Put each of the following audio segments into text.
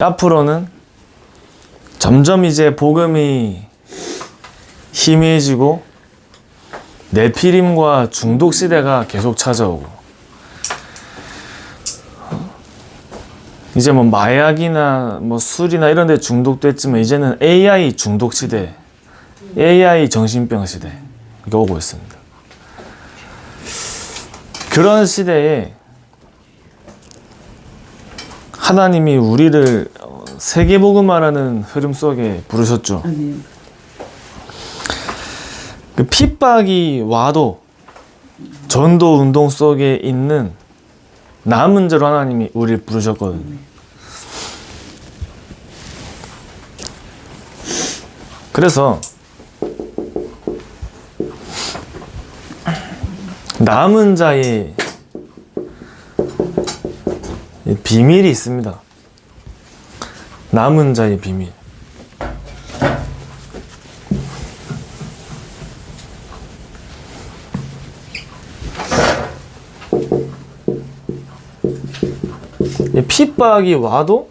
앞으로는 점점 이제 복음이 희미해지고 네피림과 중독 시대가 계속 찾아오고, 이제 뭐 마약이나 뭐 술이나 이런 데 중독됐지만 이제는 AI 중독 시대, AI 정신병 시대가 오고 있습니다. 그런 시대에 하나님이 우리를 세계복음화라는 흐름 속에 부르셨죠. 그 핍박이 와도 전도 운동 속에 있는 남은 자로 하나님이 우리를 부르셨거든요. 그래서 남은 자의 비밀이 있습니다. 남은 자의 비밀. 핍박이 와도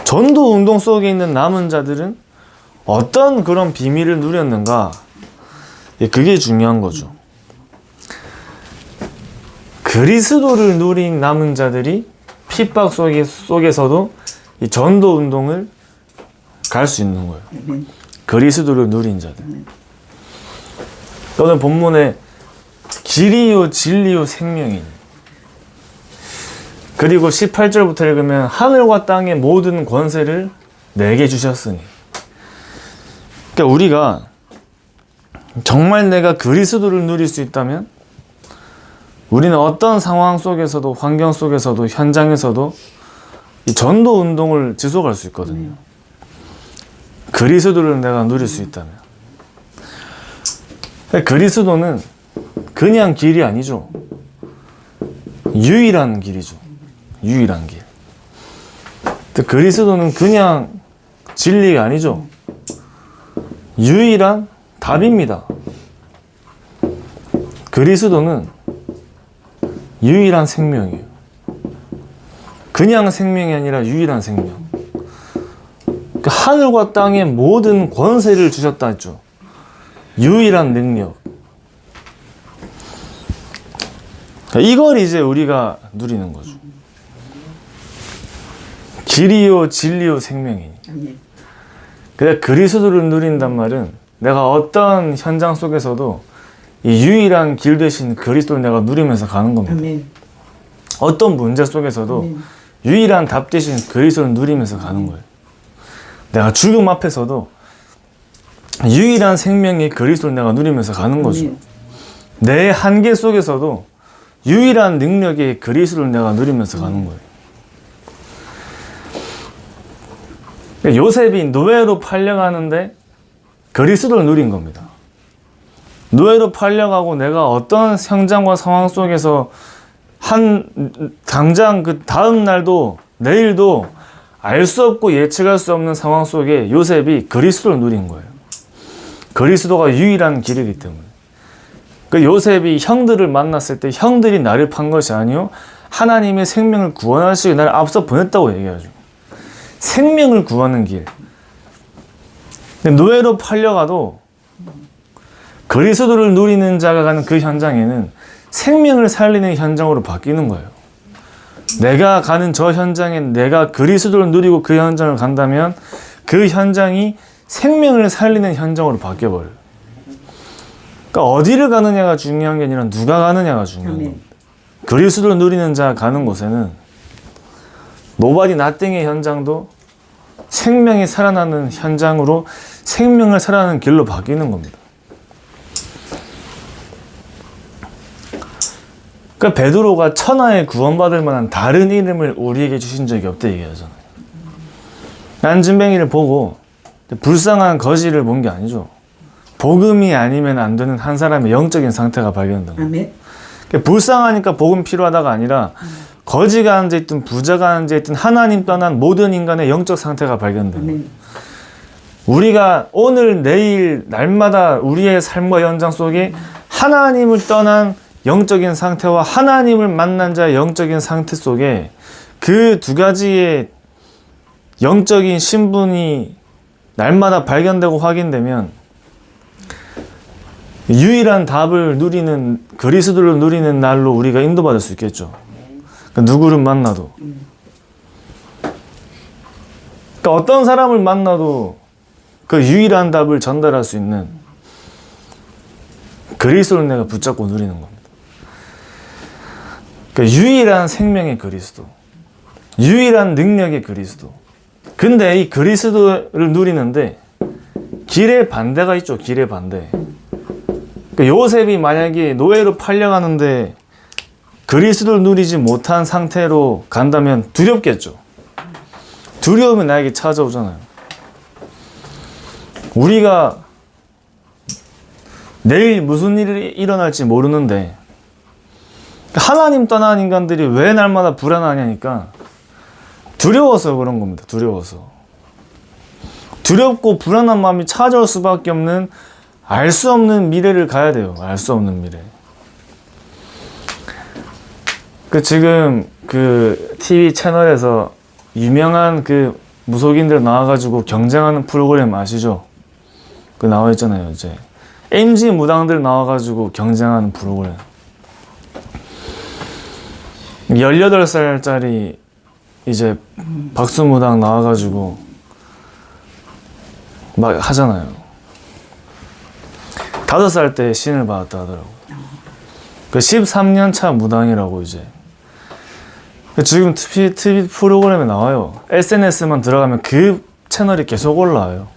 전도 운동 속에 있는 남은 자들은 어떤 그런 비밀을 누렸는가? 그게 중요한 거죠. 그리스도를 누린 남은 자들이 핍박 속에서도 이 전도 운동을 갈 수 있는 거예요. 그리스도를 누린 자들. 오늘 본문에 길이요 진리요 생명이니, 그리고 18절부터 읽으면 하늘과 땅의 모든 권세를 내게 주셨으니. 그러니까 우리가 정말 내가 그리스도를 누릴 수 있다면 우리는 어떤 상황 속에서도, 환경 속에서도, 현장에서도 이 전도 운동을 지속할 수 있거든요. 그리스도를 내가 누릴 수 있다면. 그리스도는 그냥 길이 아니죠. 유일한 길이죠. 유일한 길. 그리스도는 그냥 진리가 아니죠. 유일한 답입니다. 그리스도는 유일한 생명이에요. 그냥 생명이 아니라 유일한 생명. 하늘과 땅의 모든 권세를 주셨다 했죠. 유일한 능력. 이걸 이제 우리가 누리는 거죠. 길이요 진리요 생명이니. 그래, 그리스도를 누린단 말은 내가 어떤 현장 속에서도 이 유일한 길 대신 그리스도를 내가 누리면서 가는 겁니다. 어떤 문제 속에서도 유일한 답 대신 그리스도를 누리면서 가는 거예요. 내가 죽음 앞에서도 유일한 생명의 그리스도를 내가 누리면서 가는 거죠. 내 한계 속에서도 유일한 능력의 그리스도를 내가 누리면서 가는 거예요. 요셉이 노예로 팔려가는데 그리스도를 누린 겁니다. 노예로 팔려가고 내가 어떤 현장과 상황 속에서 당장 그 다음 날도 내일도 알 수 없고 예측할 수 없는 상황 속에 요셉이 그리스도를 누린 거예요. 그리스도가 유일한 길이기 때문에. 그 요셉이 형들을 만났을 때 형들이 나를 판 것이 아니요 하나님의 생명을 구원하시기 나를 앞서 보냈다고 얘기하죠. 생명을 구하는 길. 근데 노예로 팔려가도 그리스도를 누리는 자가 가는 그 현장에는 생명을 살리는 현장으로 바뀌는 거예요. 내가 가는 저 현장에 내가 그리스도를 누리고 그 현장을 간다면 그 현장이 생명을 살리는 현장으로 바뀌어버려요. 그러니까 어디를 가느냐가 중요한 게 아니라 누가 가느냐가 중요한 겁니다. 그리스도를 누리는 자가 가는 곳에는 노바디 나띵의 현장도 생명이 살아나는 현장으로 생명을 살아나는 길로 바뀌는 겁니다. 그러니까 베드로가 천하에 구원받을 만한 다른 이름을 우리에게 주신 적이 없다 얘기하잖아요. 안진뱅이를 보고 불쌍한 거지를 본 게 아니죠. 복음이 아니면 안 되는 한 사람의 영적인 상태가 발견된 거예요. 그러니까 불쌍하니까 복음 필요하다가 아니라 거지가 앉아있든 부자가 앉아있든 하나님 떠난 모든 인간의 영적 상태가 발견된 거예요. 우리가 오늘 내일 날마다 우리의 삶과 현장 속에 하나님을 떠난 영적인 상태와 하나님을 만난 자의 영적인 상태 속에 그 두 가지의 영적인 신분이 날마다 발견되고 확인되면 유일한 답을 누리는, 그리스도를 누리는 날로 우리가 인도받을 수 있겠죠. 그러니까 누구를 만나도. 그러니까 어떤 사람을 만나도 그 유일한 답을 전달할 수 있는 그리스도를 내가 붙잡고 누리는 겁니다. 그러니까 유일한 생명의 그리스도, 유일한 능력의 그리스도. 근데 이 그리스도를 누리는데 길의 반대가 있죠. 길의 반대. 그러니까 요셉이 만약에 노예로 팔려가는데 그리스도를 누리지 못한 상태로 간다면 두렵겠죠. 두려움이 나에게 찾아오잖아요. 우리가 내일 무슨 일이 일어날지 모르는데 하나님 떠난 인간들이 왜 날마다 불안하냐니까 두려워서 그런 겁니다. 두려워서. 두렵고 불안한 마음이 찾아올 수밖에 없는, 알 수 없는 미래를 가야 돼요. 알 수 없는 미래. 지금 그 TV 채널에서 유명한 그 무속인들 나와가지고 경쟁하는 프로그램 아시죠? 그 나와 있잖아요. 이제 MG 무당들 나와가지고 경쟁하는 프로그램. 18살짜리 이제 박수무당 나와가지고 막 하잖아요. 5살 때 신을 받았다 하더라고요. 그 13년 차 무당이라고 이제. 지금 TV 프로그램에 나와요. SNS만 들어가면 그 채널이 계속 올라와요.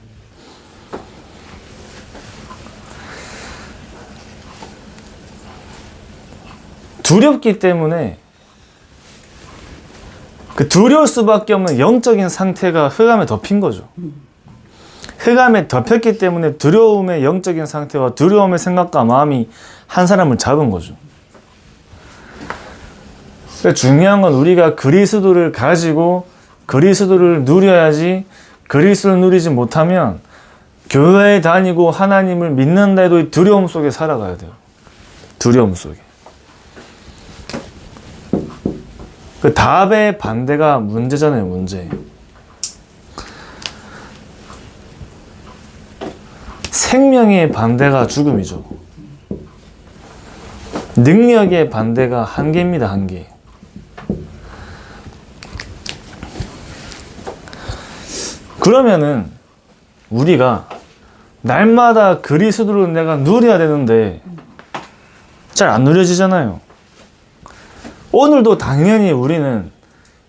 두렵기 때문에 그 두려울 수밖에 없는 영적인 상태가 흑암에 덮인 거죠. 흑암에 덮였기 때문에 두려움의 영적인 상태와 두려움의 생각과 마음이 한 사람을 잡은 거죠. 그러니까 중요한 건 우리가 그리스도를 가지고 그리스도를 누려야지, 그리스도를 누리지 못하면 교회에 다니고 하나님을 믿는다 해도 두려움 속에 살아가야 돼요. 두려움 속에. 그 답의 반대가 문제잖아요, 문제. 생명의 반대가 죽음이죠. 능력의 반대가 한계입니다, 한계. 그러면은 우리가 날마다 그리스도를 내가 누려야 되는데 잘 안 누려지잖아요. 오늘도 당연히 우리는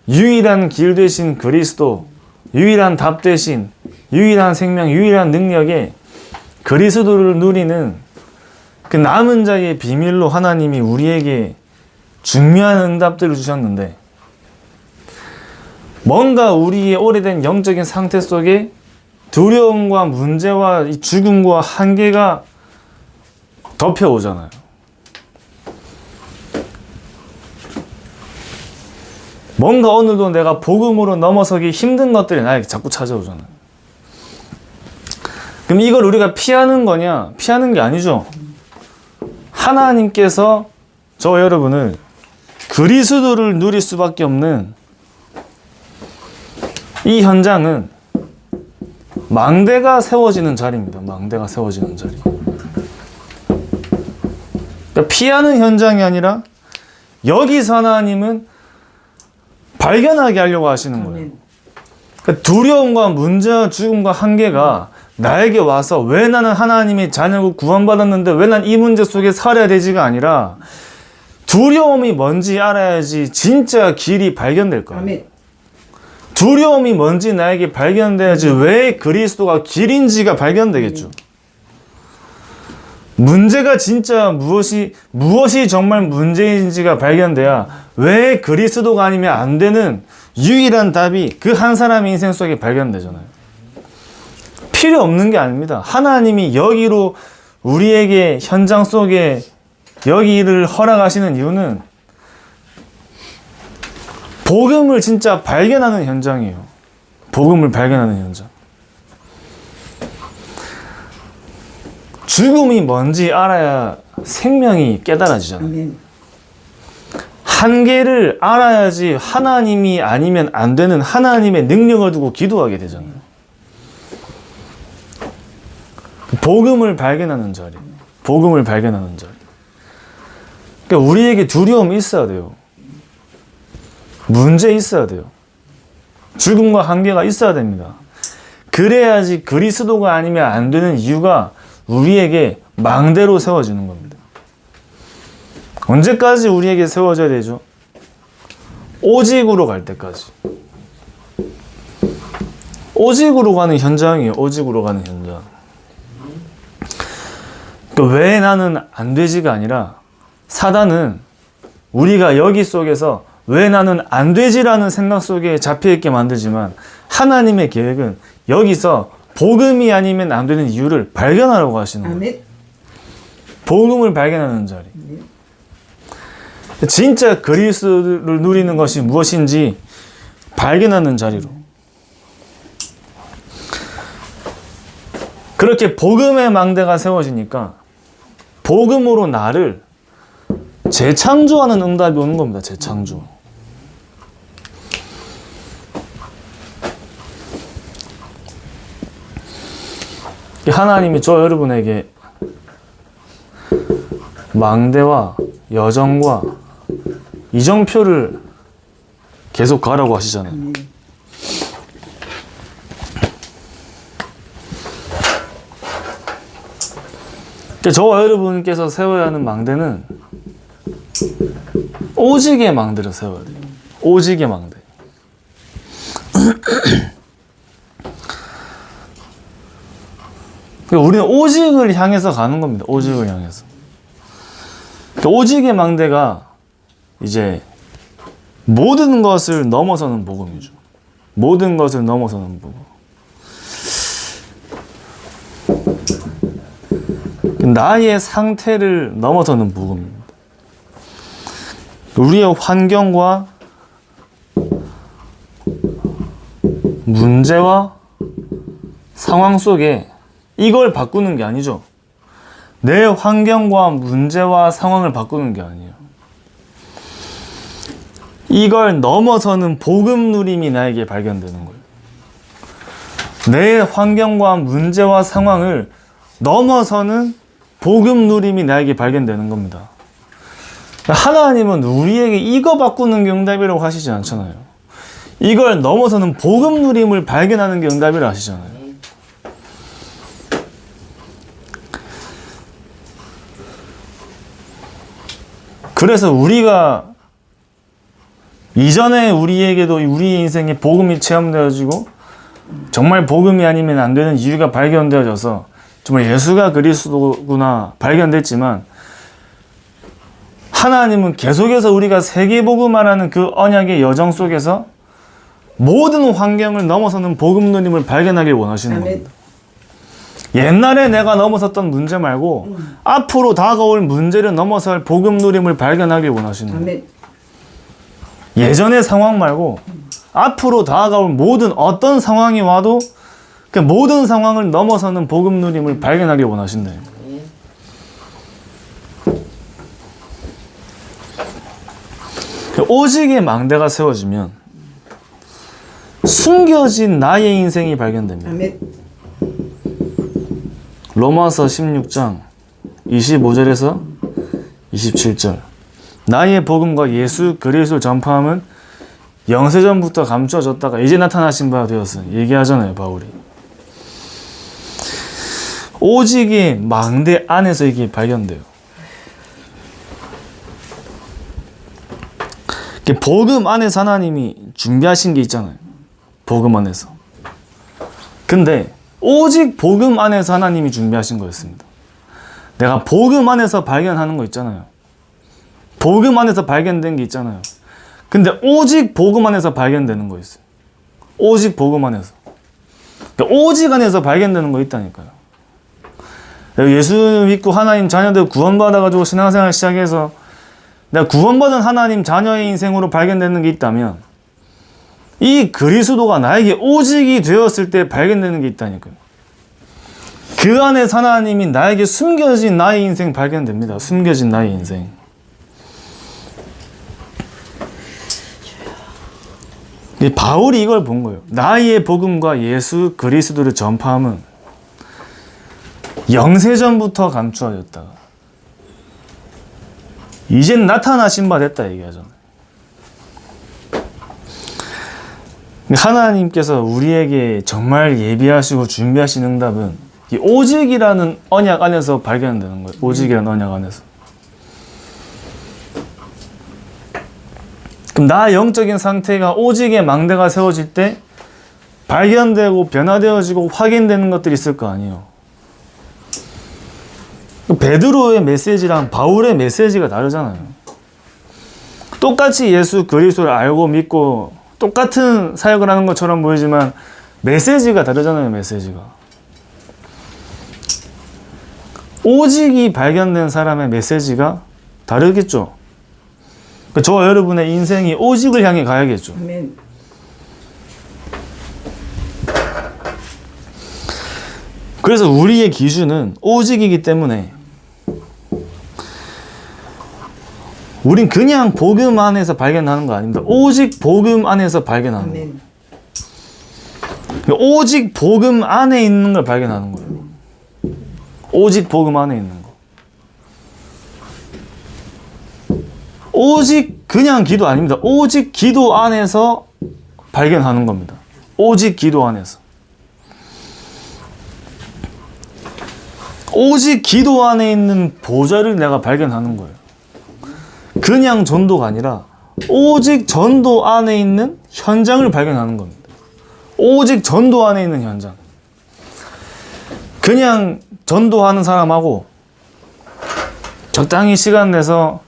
유일한 길 되신 그리스도, 유일한 답 되신, 유일한 생명, 유일한 능력에 그리스도를 누리는 그 남은 자의 비밀로 하나님이 우리에게 중요한 응답들을 주셨는데, 뭔가 우리의 오래된 영적인 상태 속에 두려움과 문제와 이 죽음과 한계가 덮여오잖아요. 뭔가 오늘도 내가 복음으로 넘어서기 힘든 것들이 나에게 자꾸 찾아오잖아요. 그럼 이걸 우리가 피하는 거냐? 피하는 게 아니죠. 하나님께서 저 여러분을 그리스도를 누릴 수밖에 없는 이 현장은 망대가 세워지는 자리입니다. 망대가 세워지는 자리. 그러니까 피하는 현장이 아니라 여기서 하나님은 발견하게 하려고 하시는 거예요. 그러니까 두려움과 문제와 죽음과 한계가 나에게 와서 왜 나는 하나님의 자녀고 구원받았는데 왜 난 이 문제 속에 살아야 되지가 아니라 두려움이 뭔지 알아야지 진짜 길이 발견될 거예요. 아멘. 두려움이 뭔지 나에게 발견돼야지 왜 그리스도가 길인지가 발견되겠죠. 문제가 진짜 무엇이 정말 문제인지가 발견돼야 왜 그리스도가 아니면 안 되는 유일한 답이 그 한 사람의 인생 속에 발견되잖아요. 필요 없는 게 아닙니다. 하나님이 여기로 우리에게 현장 속에 여기를 허락하시는 이유는 복음을 진짜 발견하는 현장이에요. 복음을 발견하는 현장. 죽음이 뭔지 알아야 생명이 깨달아지잖아요. 한계를 알아야지 하나님이 아니면 안 되는 하나님의 능력을 두고 기도하게 되잖아요. 복음을 발견하는 자리. 복음을 발견하는 자리. 그러니까 우리에게 두려움이 있어야 돼요. 문제 있어야 돼요. 죽음과 한계가 있어야 됩니다. 그래야지 그리스도가 아니면 안 되는 이유가 우리에게 망대로 세워지는 겁니다. 언제까지 우리에게 세워져야 되죠? 오직으로 갈 때까지. 오직으로 가는 현장이에요. 오직으로 가는 현장. 그러니까 왜 나는 안 되지가 아니라 사단은 우리가 여기 속에서 왜 나는 안 되지라는 생각 속에 잡혀있게 만들지만 하나님의 계획은 여기서 복음이 아니면 안 되는 이유를 발견하려고 하시는 거예요. 복음을 발견하는 자리. 진짜 그리스도를 누리는 것이 무엇인지 발견하는 자리로. 그렇게 복음의 망대가 세워지니까 복음으로 나를 재창조하는 응답이 오는 겁니다. 재창조. 하나님이 저 여러분에게 망대와 여정과 이정표를 계속 가라고 하시잖아요. 저와 여러분께서 세워야 하는 망대는 오직의 망대를 세워야 돼요. 오직의 망대. 우리는 오직을 향해서 가는 겁니다. 오직을 향해서. 오직의 망대가 이제 모든 것을 넘어서는 복음이죠. 모든 것을 넘어서는 복음. 나의 상태를 넘어서는 복음입니다. 우리의 환경과 문제와 상황 속에 이걸 바꾸는 게 아니죠. 내 환경과 문제와 상황을 바꾸는 게 아니에요. 이걸 넘어서는 복음 누림이 나에게 발견되는 거예요. 내 환경과 문제와 상황을 넘어서는 복음 누림이 나에게 발견되는 겁니다. 하나님은 우리에게 이거 바꾸는 게 응답이라고 하시지 않잖아요. 이걸 넘어서는 복음 누림을 발견하는 게 응답이라고 하시잖아요. 그래서 우리가 이전에 우리에게도 우리 인생에 복음이 체험되어지고 정말 복음이 아니면 안 되는 이유가 발견되어져서 정말 예수가 그리스도구나 발견됐지만 하나님은 계속해서 우리가 세계복음화라는 그 언약의 여정 속에서 모든 환경을 넘어서는 복음 누림을 발견하길 원하시는 겁니다. 옛날에 내가 넘어섰던 문제 말고 앞으로 다가올 문제를 넘어설 복음 누림을 발견하길 원하시는 겁니다. 예전의 상황 말고 앞으로 다가올 모든 어떤 상황이 와도 그 모든 상황을 넘어서는 복음 누림을 발견하길 원하신다. 오직의 망대가 세워지면 숨겨진 나의 인생이 발견됩니다. 로마서 16장 25절에서 27절. 나의 복음과 예수 그리스도를 전파함은 영세전부터 감추어졌다가 이제 나타나신 바 되었으니 얘기하잖아요, 바울이. 오직의 망대 안에서 이게 발견돼요. 복음 안에서 하나님이 준비하신 게 있잖아요. 복음 안에서. 근데 오직 복음 안에서 하나님이 준비하신 거였습니다. 내가 복음 안에서 발견하는 거 있잖아요. 복음 안에서 발견된 게 있잖아요. 근데 오직 복음 안에서 발견되는 거 있어요. 오직 복음 안에서. 그러니까 오직 안에서 발견되는 거 있다니까요. 예수 믿고 하나님 자녀들 구원받아가지고 신앙생활 시작해서 내가 구원받은 하나님 자녀의 인생으로 발견되는 게 있다면 이 그리스도가 나에게 오직이 되었을 때 발견되는 게 있다니까요. 그 안에서 하나님이 나에게 숨겨진 나의 인생 발견됩니다. 숨겨진 나의 인생. 바울이 이걸 본 거예요. 나의 복음과 예수 그리스도를 전파함은 영세전부터 감추어졌다가 이젠 나타나신 바 됐다 얘기하잖아요. 하나님께서 우리에게 정말 예비하시고 준비하신 응답은 이 오직이라는 언약 안에서 발견되는 거예요. 오직이라는 언약 안에서. 그럼 나 영적인 상태가 오직의 망대가 세워질 때 발견되고 변화되어지고 확인되는 것들이 있을 거 아니에요. 베드로의 메시지랑 바울의 메시지가 다르잖아요. 똑같이 예수 그리스도를 알고 믿고 똑같은 사역을 하는 것처럼 보이지만 메시지가 다르잖아요. 메시지가. 오직이 발견된 사람의 메시지가 다르겠죠. 저와 여러분의 인생이 오직을 향해 가야겠죠. 아멘. 그래서 우리의 기준은 오직이기 때문에 우린 그냥 복음 안에서 발견하는 거 아닙니다. 오직 복음 안에서 발견하는 거예요. 오직 복음 안에 있는 걸 발견하는 거예요. 오직 복음 안에 있는 거. 오직 그냥 기도 아닙니다. 오직 기도 안에서 발견하는 겁니다. 오직 기도 안에서. 오직 기도 안에 있는 보좌를 내가 발견하는 거예요. 그냥 전도가 아니라 오직 전도 안에 있는 현장을 발견하는 겁니다. 오직 전도 안에 있는 현장. 그냥 전도하는 사람하고 적당히 시간 내서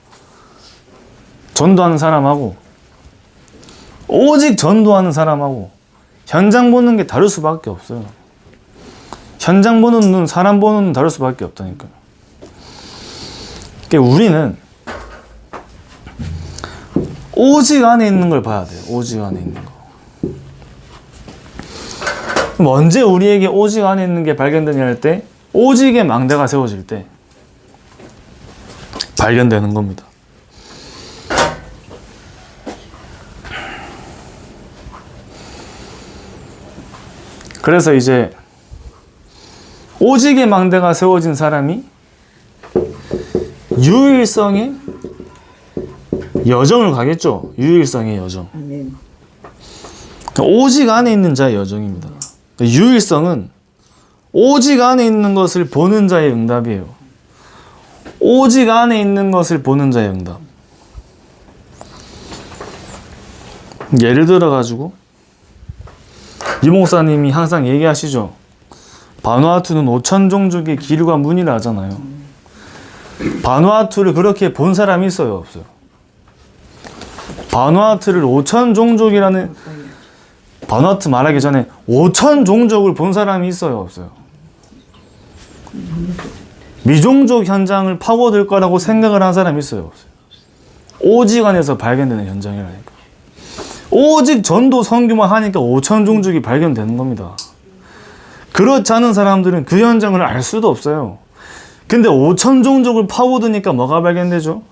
전도하는 사람하고 오직 전도하는 사람하고 현장 보는 게 다를 수밖에 없어요. 현장 보는 눈, 사람 보는 눈 다를 수밖에 없다니까요. 그러니까 우리는 오직 안에 있는 걸 봐야 돼요. 오직 안에 있는 거. 그럼 언제 우리에게 오직 안에 있는 게 발견되냐 할 때 오직의 망대가 세워질 때 발견되는 겁니다. 그래서 이제 오직의 망대가 세워진 사람이 유일성의 여정을 가겠죠. 유일성의 여정. 아멘. 오직 안에 있는 자의 여정입니다. 유일성은 오직 안에 있는 것을 보는 자의 응답이에요. 오직 안에 있는 것을 보는 자의 응답. 예를 들어 가지고 이 목사님이 항상 얘기하시죠. 바누아투는 5천 종족의 기류가 문이라 하잖아요. 바누아투를 그렇게 본 사람이 있어요, 없어요? 바누아투를 5천 종족이라는, 바누아투 말하기 전에 5천 종족을 본 사람이 있어요, 없어요? 미종족 현장을 파고들 거라고 생각을 한 사람이 있어요, 없어요? 오직 안에서 발견되는 현장이라니까. 오직 전도 선교만 하니까 5천 종족이 발견되는 겁니다. 그렇지 않은 사람들은 그 현장을 알 수도 없어요. 근데 5천 종족을 파고드니까 뭐가 발견되죠?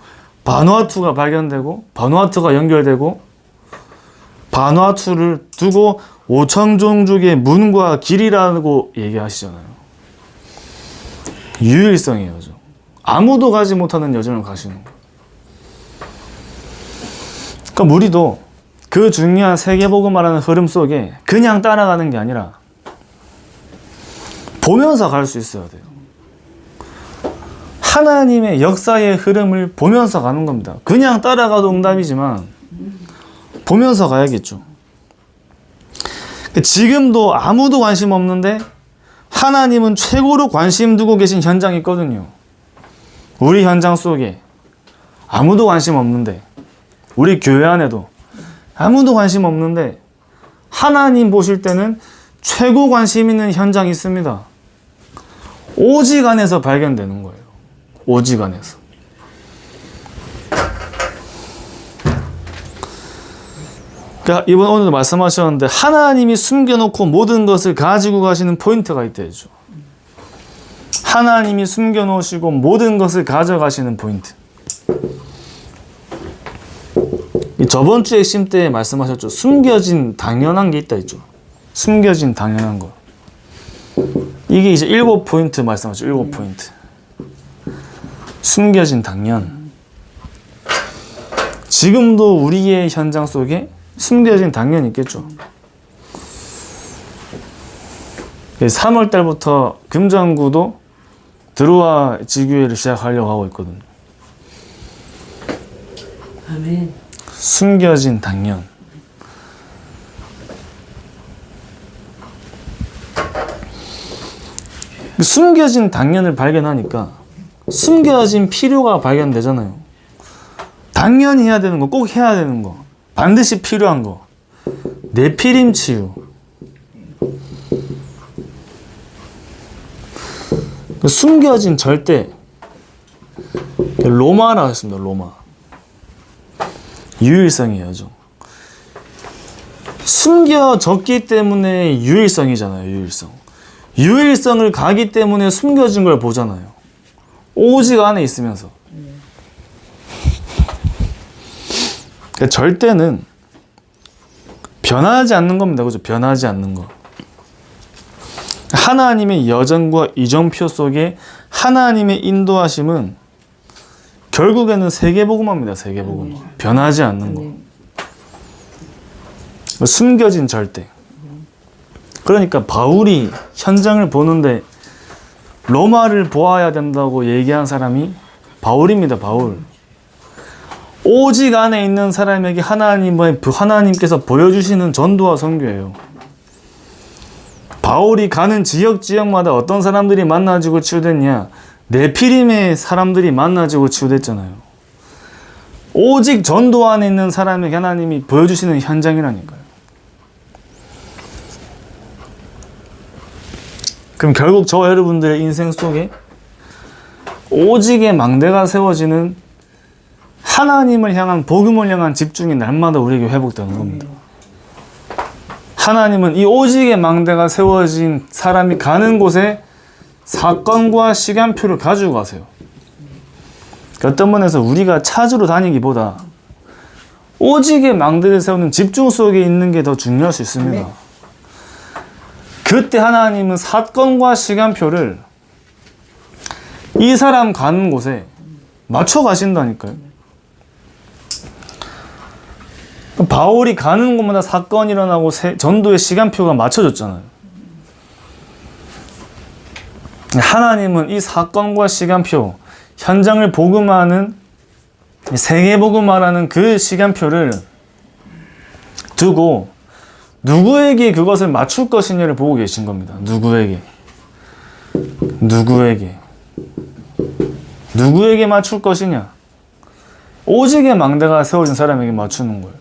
바누아투가 발견되고 바누아투가 연결되고 바누아투를 두고 5천 종족의 문과 길이라고 얘기하시잖아요. 유일성의 여정. 아무도 가지 못하는 여정을 가시는 거예요. 그러니까 우리도 그 중요한 세계복음화라는 흐름 속에 그냥 따라가는 게 아니라 보면서 갈 수 있어야 돼요. 하나님의 역사의 흐름을 보면서 가는 겁니다. 그냥 따라가도 응답이지만 보면서 가야겠죠. 지금도 아무도 관심 없는데 하나님은 최고로 관심 두고 계신 현장이 있거든요. 우리 현장 속에 아무도 관심 없는데, 우리 교회 안에도 아무도 관심 없는데 하나님 보실 때는 최고 관심 있는 현장이 있습니다. 오직 안에서 발견되는 거예요. 오직 안에서. 그러니까 이번 오늘도 말씀하셨는데 하나님이 숨겨놓고 모든 것을 가지고 가시는 포인트가 있대죠. 하나님이 숨겨놓으시고 모든 것을 가져가시는 포인트. 저번 주 핵심 때 말씀하셨죠. 숨겨진 당연한 게 있다 했죠. 숨겨진 당연한 거. 이게 이제 7포인트 말씀하셨죠. 7포인트. 숨겨진 당연. 지금도 우리의 현장 속에 숨겨진 당연이 있겠죠. 3월 달부터 금정구도 들어와 지교회를 시작하려고 하고 있거든요. 아멘. 숨겨진 당연. 숨겨진 당연을 발견하니까 숨겨진 필요가 발견되잖아요. 당연히 해야 되는 거, 꼭 해야 되는 거, 반드시 필요한 거. 내피림 치유. 숨겨진 절대. 로마라고 했습니다. 로마. 유일성이에요. 숨겨졌기 때문에 유일성이잖아요. 유일성. 유일성을 가기 때문에 숨겨진 걸 보잖아요. 오직 안에 있으면서. 그러니까 절대는 변하지 않는 겁니다. 그죠? 변하지 않는 거. 하나님의 여정과 이정표 속에 하나님의 인도하심은 결국에는 세계복음화입니다. 세계복음화. 변하지 않는 거. 숨겨진 절대. 그러니까 바울이 현장을 보는데 로마를 보아야 된다고 얘기한 사람이 바울입니다. 바울. 오직 안에 있는 사람에게 하나님께서 보여주시는 전도와 선교예요. 바울이 가는 지역마다 어떤 사람들이 만나지고 치유됐냐? 네피림의 사람들이 만나지고 치유됐잖아요. 오직 전도 안에 있는 사람에게 하나님이 보여주시는 현장이라니까요. 그럼 결국 저와 여러분들의 인생 속에 오직의 망대가 세워지는 하나님을 향한, 복음을 향한 집중이 날마다 우리에게 회복되는 겁니다. 하나님은 이 오직의 망대가 세워진 사람이 가는 곳에 사건과 시간표를 가지고 가세요. 어떤 면에서 우리가 찾으러 다니기보다 오직의 망대를 세우는 집중 속에 있는 게 더 중요할 수 있습니다. 그때 하나님은 사건과 시간표를 이 사람 가는 곳에 맞춰 가신다니까요. 바울이 가는 곳마다 사건이 일어나고 전도의 시간표가 맞춰졌잖아요. 하나님은 이 사건과 시간표, 현장을 복음하는, 세계 복음화라는 그 시간표를 두고 누구에게 그것을 맞출 것이냐를 보고 계신 겁니다. 누구에게 맞출 것이냐? 오직의 망대가 세워진 사람에게 맞추는 거예요.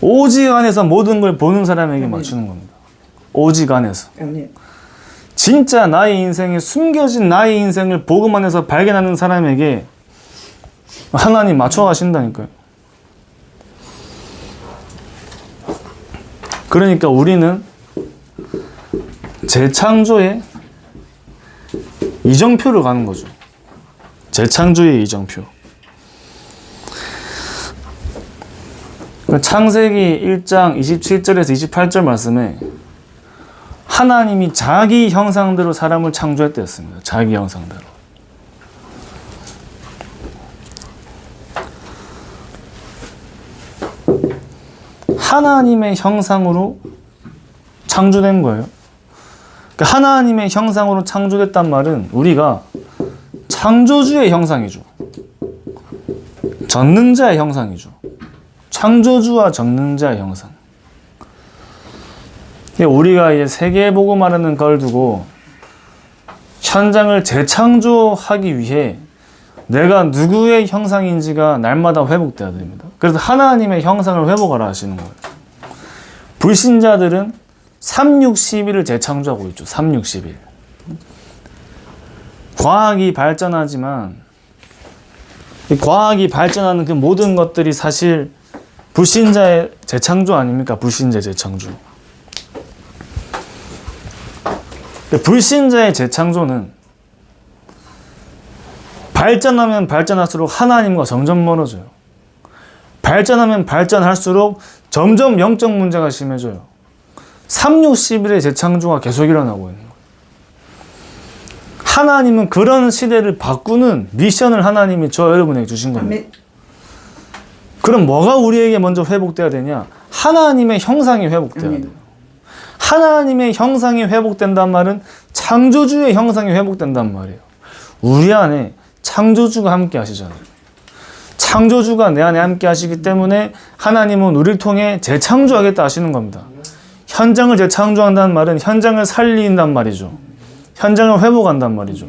오직 안에서 모든 걸 보는 사람에게 맞추는 겁니다. 오직 안에서. 진짜 나의 인생에 숨겨진 나의 인생을 복음 안에서 발견하는 사람에게 하나님 맞춰 가신다니까요. 그러니까 우리는 재창조의 이정표를 가는 거죠. 재창조의 이정표. 창세기 1장 27절에서 28절 말씀에 하나님이 자기 형상대로 사람을 창조했댔습니다. 자기 형상대로. 하나님의 형상으로 창조된 거예요. 그러니까 하나님의 형상으로 창조됐단 말은 우리가 창조주의 형상이죠. 전능자의 형상이죠. 창조주와 전능자의 형상. 우리가 이제 세계복음화라는 걸 두고 현장을 재창조하기 위해 내가 누구의 형상인지가 날마다 회복돼야 됩니다. 그래서 하나님의 형상을 회복하라 하시는 거예요. 불신자들은 360일을 재창조하고 있죠. 360일. 과학이 발전하지만 이 과학이 발전하는 그 모든 것들이 사실 불신자의 재창조 아닙니까? 불신자의 재창조. 불신자의 재창조는 발전하면 발전할수록 하나님과 점점 멀어져요. 발전하면 발전할수록 점점 영적 문제가 심해져요. 3, 6, 11의 재창조가 계속 일어나고 있는 거예요. 하나님은 그런 시대를 바꾸는 미션을 하나님이 저 여러분에게 주신 겁니다. 그럼 뭐가 우리에게 먼저 회복돼야 되냐? 하나님의 형상이 회복돼야 돼요. 하나님의 형상이 회복된단 말은 창조주의 형상이 회복된단 말이에요. 우리 안에 창조주가 함께 하시잖아요. 창조주가 내 안에 함께 하시기 때문에 하나님은 우리를 통해 재창조하겠다 하시는 겁니다. 현장을 재창조한다는 말은 현장을 살린단 말이죠. 현장을 회복한단 말이죠.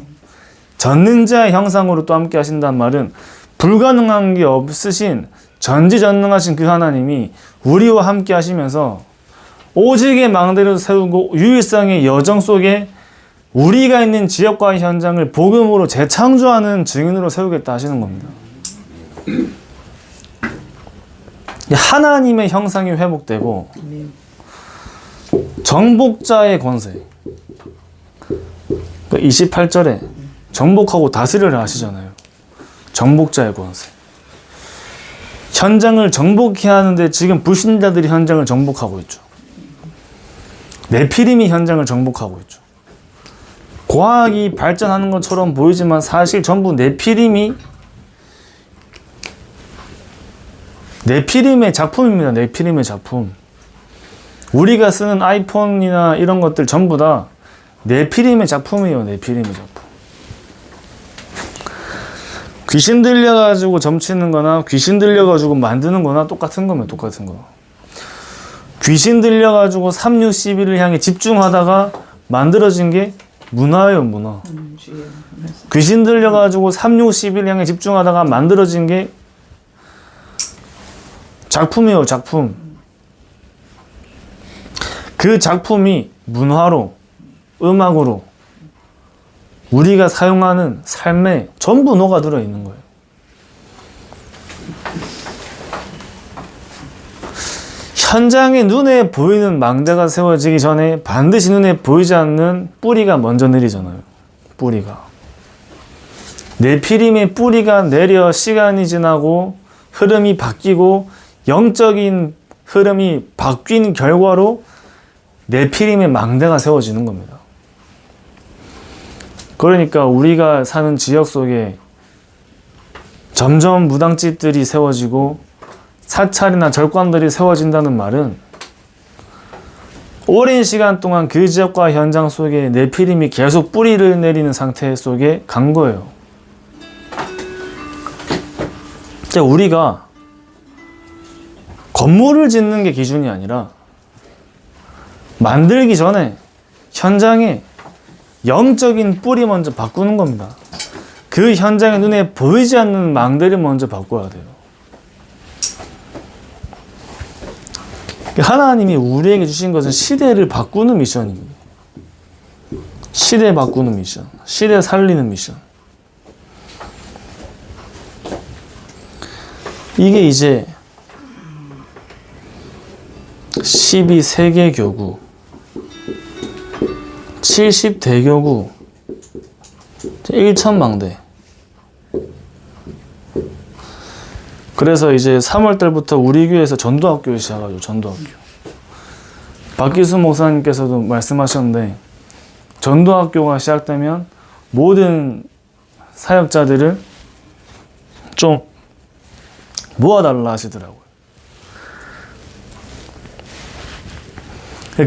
전능자의 형상으로 또 함께 하신다는 말은 불가능한 게 없으신 전지전능하신 그 하나님이 우리와 함께 하시면서 오직의 망대를 세우고 유일성의 여정 속에 우리가 있는 지역과 현장을 복음으로 재창조하는 증인으로 세우겠다 하시는 겁니다. 하나님의 형상이 회복되고 정복자의 권세, 28절에 정복하고 다스려라 하시잖아요. 정복자의 권세. 현장을 정복해야 하는데 지금 불신자들이 현장을 정복하고 있죠. 네피림이 현장을 정복하고 있죠. 과학이 발전하는 것처럼 보이지만 사실 전부 네피림의 작품입니다. 네피림의 작품. 우리가 쓰는 아이폰이나 이런 것들 전부 다 네피림의 작품이에요. 네피림의 작품. 귀신 들려가지고 점치는 거나 귀신 들려가지고 만드는 거나 똑같은 거면 똑같은 거. 귀신 들려가지고 3, 6, 11을 향해 집중하다가 만들어진 게 문화예요, 문화. 귀신 들려가지고 3, 6, 11을 향해 집중하다가 만들어진 게 작품이에요, 작품. 그 작품이 문화로, 음악으로 우리가 사용하는 삶에 전부 녹아들어 있는 거예요. 현장에 눈에 보이는 망대가 세워지기 전에 반드시 눈에 보이지 않는 뿌리가 먼저 내리잖아요. 뿌리가. 네피림의 뿌리가 내려 시간이 지나고 흐름이 바뀌고 영적인 흐름이 바뀐 결과로 네피림의 망대가 세워지는 겁니다. 그러니까 우리가 사는 지역 속에 점점 무당집들이 세워지고 사찰이나 절관들이 세워진다는 말은 오랜 시간 동안 그 지역과 현장 속에 네피림이 계속 뿌리를 내리는 상태 속에 간 거예요. 우리가 건물을 짓는 게 기준이 아니라 만들기 전에 현장에 영적인 뿌리 먼저 바꾸는 겁니다. 그 현장에 눈에 보이지 않는 망대를 먼저 바꿔야 돼요. 하나님이 우리에게 주신 것은 시대를 바꾸는 미션입니다. 시대 바꾸는 미션, 시대 살리는 미션. 이게 이제 12세계교구, 70대교구, 1천망대. 그래서 이제 3월달부터 우리 교회에서 전도학교를 시작하죠. 전도학교. 박기수 목사님께서도 말씀하셨는데 전도학교가 시작되면 모든 사역자들을 좀 모아달라 하시더라고요.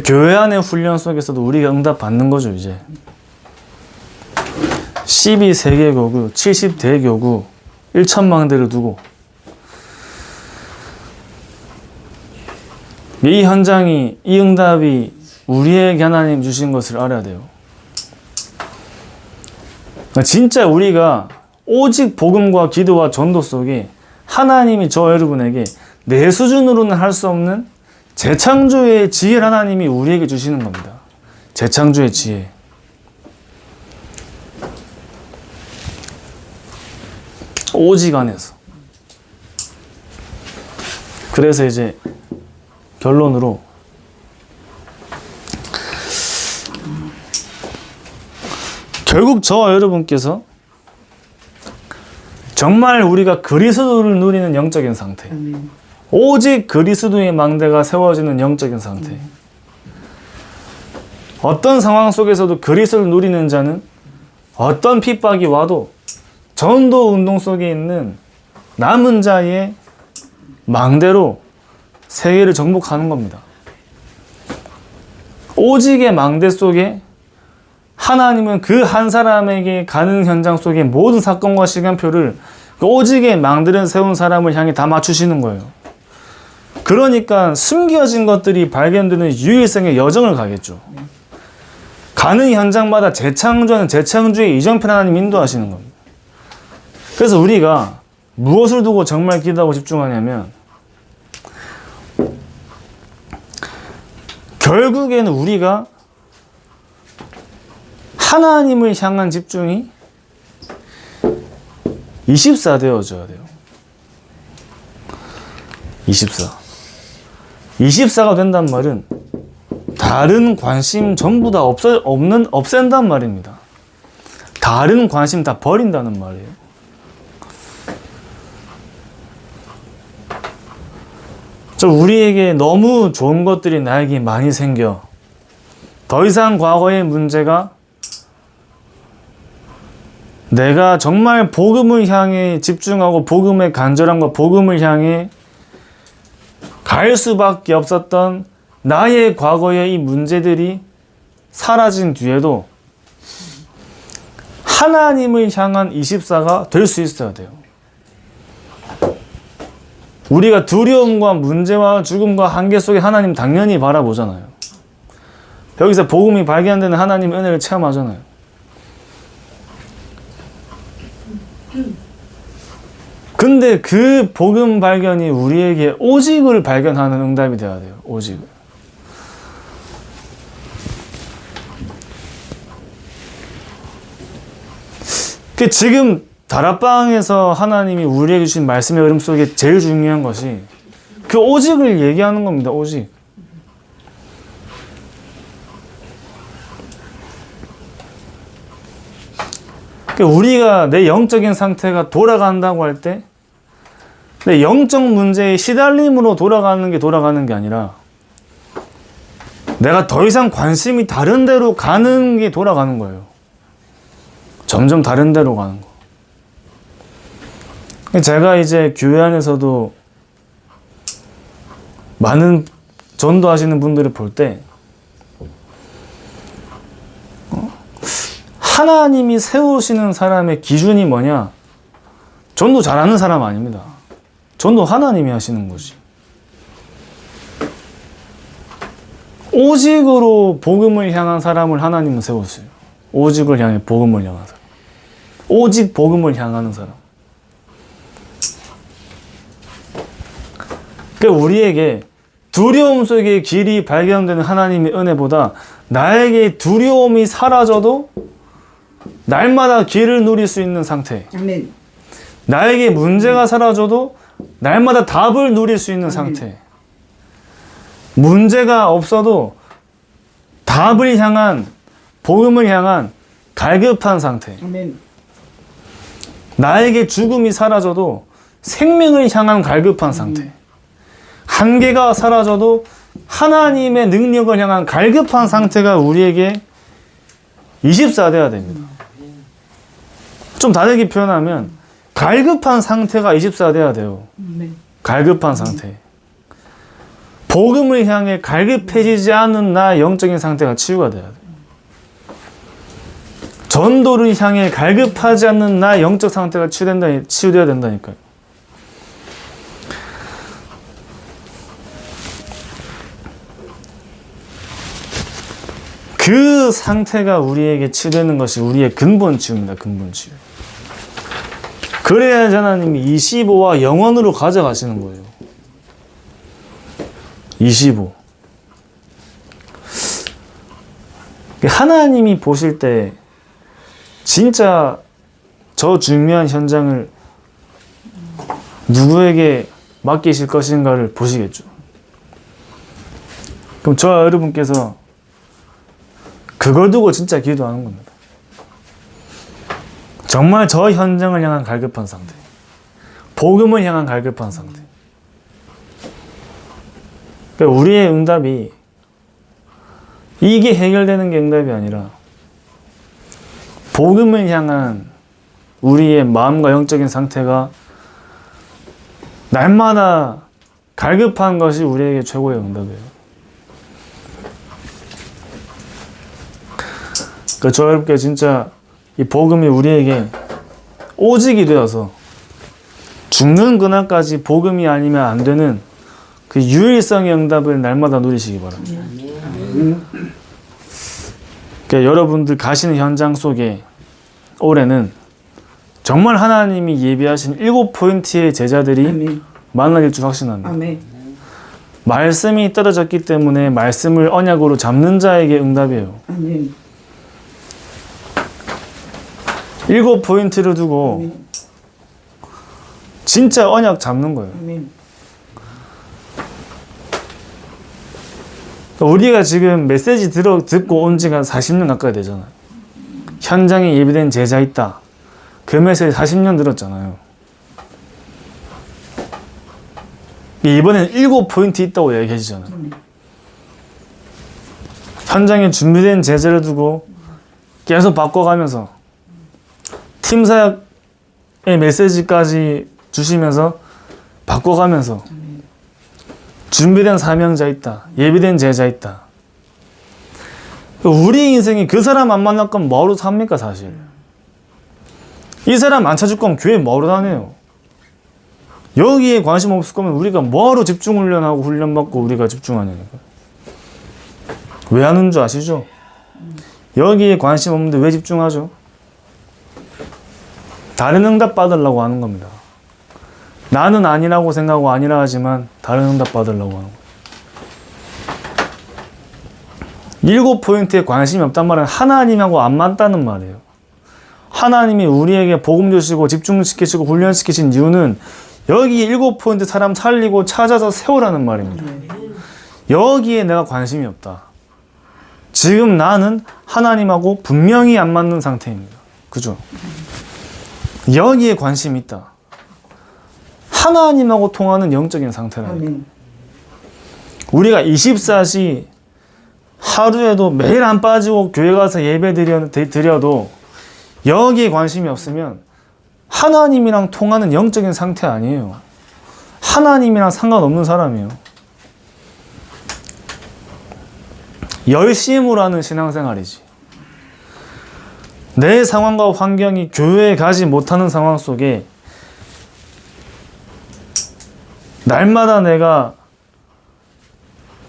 교회 안의 훈련 속에서도 우리가 응답 받는 거죠, 이제. 12세계교구, 70대교구, 1천망대를 두고 이 현장이, 이 응답이 우리에게 하나님 주신 것을 알아야 돼요. 진짜 우리가 오직 복음과 기도와 전도 속에 하나님이 저 여러분에게 내 수준으로는 할 수 없는 재창조의 지혜를 하나님이 우리에게 주시는 겁니다. 재창조의 지혜. 오직 안에서. 그래서 이제 결론으로 결국 저와 여러분께서 정말 우리가 그리스도를 누리는 영적인 상태. 오직 그리스도의 망대가 세워지는 영적인 상태. 어떤 상황 속에서도 그리스도를 누리는 자는 어떤 핍박이 와도 전도 운동 속에 있는 남은 자의 망대로 세계를 정복하는 겁니다. 오직의 망대 속에 하나님은 그 한 사람에게 가는 현장 속의 모든 사건과 시간표를 그 오직의 망대를 세운 사람을 향해 다 맞추시는 거예요. 그러니까 숨겨진 것들이 발견되는 유일성의 여정을 가겠죠. 가는 현장마다 재창조하는 재창조의 이정편 하나님 인도하시는 겁니다. 그래서 우리가 무엇을 두고 정말 기도하고 집중하냐면 결국에는 우리가 하나님을 향한 집중이 24 되어져야 돼요. 24. 24가 된단 말은 다른 관심 전부 다 없앤단 말입니다. 다른 관심 다 버린다는 말이에요. 우리에게 너무 좋은 것들이 나에게 많이 생겨 더 이상 과거의 문제가 내가 정말 복음을 향해 집중하고 복음의 간절함과 복음을 향해 갈 수밖에 없었던 나의 과거의 이 문제들이 사라진 뒤에도 하나님을 향한 24가 될 수 있어야 돼요. 우리가 두려움과 문제와 죽음과 한계 속에 하나님 당연히 바라보잖아요. 여기서 복음이 발견되는 하나님의 은혜를 체험하잖아요. 근데 그 복음 발견이 우리에게 오직을 발견하는 응답이 되어야 돼요. 오직을. 지금 다락방에서 하나님이 우리에게 주신 말씀의 흐름 속에 제일 중요한 것이 그 오직을 얘기하는 겁니다. 오직. 우리가 내 영적인 상태가 돌아간다고 할 때 내 영적 문제의 시달림으로 돌아가는 게 아니라 내가 더 이상 관심이 다른 데로 가는 게 돌아가는 거예요. 점점 다른 데로 가는 거. 제가 이제 교회 안에서도 많은 전도하시는 분들을 볼 때 하나님이 세우시는 사람의 기준이 뭐냐? 전도 잘하는 사람 아닙니다. 전도 하나님이 하시는 거지. 오직으로 복음을 향한 사람을 하나님은 세웠어요. 오직을 향해 복음을 향한 사람. 오직 복음을 향하는 사람. 그러니까 우리에게 두려움 속에 길이 발견되는 하나님의 은혜보다 나에게 두려움이 사라져도 날마다 길을 누릴 수 있는 상태. 아멘. 나에게 문제가 사라져도 날마다 답을 누릴 수 있는 상태. 문제가 없어도 답을 향한, 복음을 향한 갈급한 상태. 아멘. 나에게 죽음이 사라져도 생명을 향한 갈급한 상태. 한계가 사라져도 하나님의 능력을 향한 갈급한 상태가 우리에게 24 돼야 됩니다. 좀 다르게 표현하면 갈급한 상태가 24 돼야 돼요. 갈급한 상태. 복음을 향해 갈급해지지 않은 나의 영적인 상태가 치유가 돼야 돼요. 전도를 향해 갈급하지 않는 나의 영적 상태가 치유되어야 된다니까요. 그 상태가 우리에게 치유되는 것이 우리의 근본 치유입니다. 근본 치유. 그래야 하나님이 25와 영원으로 가져가시는 거예요. 25. 하나님이 보실 때 진짜 저 중요한 현장을 누구에게 맡기실 것인가를 보시겠죠. 그럼 저와 여러분께서 그걸 두고 진짜 기도하는 겁니다. 정말 저 현장을 향한 갈급한 상태. 복음을 향한 갈급한 상태. 그러니까 우리의 응답이 이게 해결되는 게 응답이 아니라 복음을 향한 우리의 마음과 영적인 상태가 날마다 갈급한 것이 우리에게 최고의 응답이에요. 그러니까 저 여러분께 진짜 이 복음이 우리에게 오직이 되어서 죽는 그날까지 복음이 아니면 안 되는 그 유일성의 응답을 날마다 누리시기 바랍니다. 그러니까 여러분들 가시는 현장 속에 올해는 정말 하나님이 예비하신 7포인트의 제자들이 아멘. 만나길 줄 확신합니다. 아멘. 말씀이 떨어졌기 때문에 말씀을 언약으로 잡는 자에게 응답이에요. 아멘. 7포인트를 두고 진짜 언약 잡는 거예요. 아멘. 우리가 지금 메시지 듣고 온 지가 40년 가까이 되잖아요. 현장에 예비된 제자 있다. 그 메시지 40년 들었잖아요. 이번에는 7포인트 있다고 얘기해주잖아요. 현장에 준비된 제자를 두고 계속 바꿔가면서 팀사역의 메시지까지 주시면서 바꿔가면서 준비된 사명자 있다. 예비된 제자 있다. 우리 인생이 그 사람 안 만날 건 뭐로 삽니까 사실. 이 사람 안 찾을 거면 교회 뭐로 다녀요. 여기에 관심 없을 거면 우리가 뭐하러 집중 훈련하고 훈련받고 우리가 집중하냐니까. 왜 하는 줄 아시죠? 여기에 관심 없는데 왜 집중하죠? 다른 응답 받으려고 하는 겁니다. 나는 아니라고 생각하고 아니라 하지만 다른 응답 받으려고 하는 거예요. 7포인트에 관심이 없단 말은 하나님하고 안 맞다는 말이에요. 하나님이 우리에게 복음 주시고 집중시키시고 훈련시키신 이유는 여기 7포인트 사람 살리고 찾아서 세우라는 말입니다. 여기에 내가 관심이 없다. 지금 나는 하나님하고 분명히 안 맞는 상태입니다. 그죠? 여기에 관심이 있다. 하나님하고 통하는 영적인 상태라니까. 아멘. 우리가 24시 하루에도 매일 안 빠지고 교회 가서 예배 드려도 여기에 관심이 없으면 하나님이랑 통하는 영적인 상태 아니에요. 하나님이랑 상관없는 사람이에요. 열심으로 하는 신앙생활이지. 내 상황과 환경이 교회에 가지 못하는 상황 속에 날마다 내가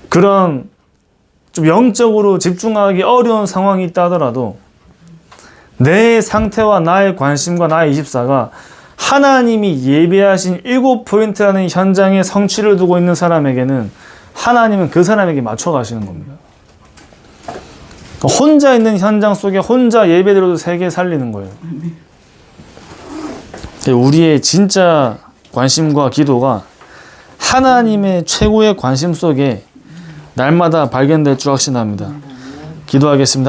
그런 좀 영적으로 집중하기 어려운 상황이 있다 하더라도 내 상태와 나의 관심과 나의 24가 하나님이 예배하신 7포인트라는 현장에 성취를 두고 있는 사람에게는 하나님은 그 사람에게 맞춰 가시는 겁니다. 혼자 있는 현장 속에 혼자 예배드려도 세계 살리는 거예요. 우리의 진짜 관심과 기도가 하나님의 최고의 관심 속에 날마다 발견될 줄 확신합니다. 기도하겠습니다.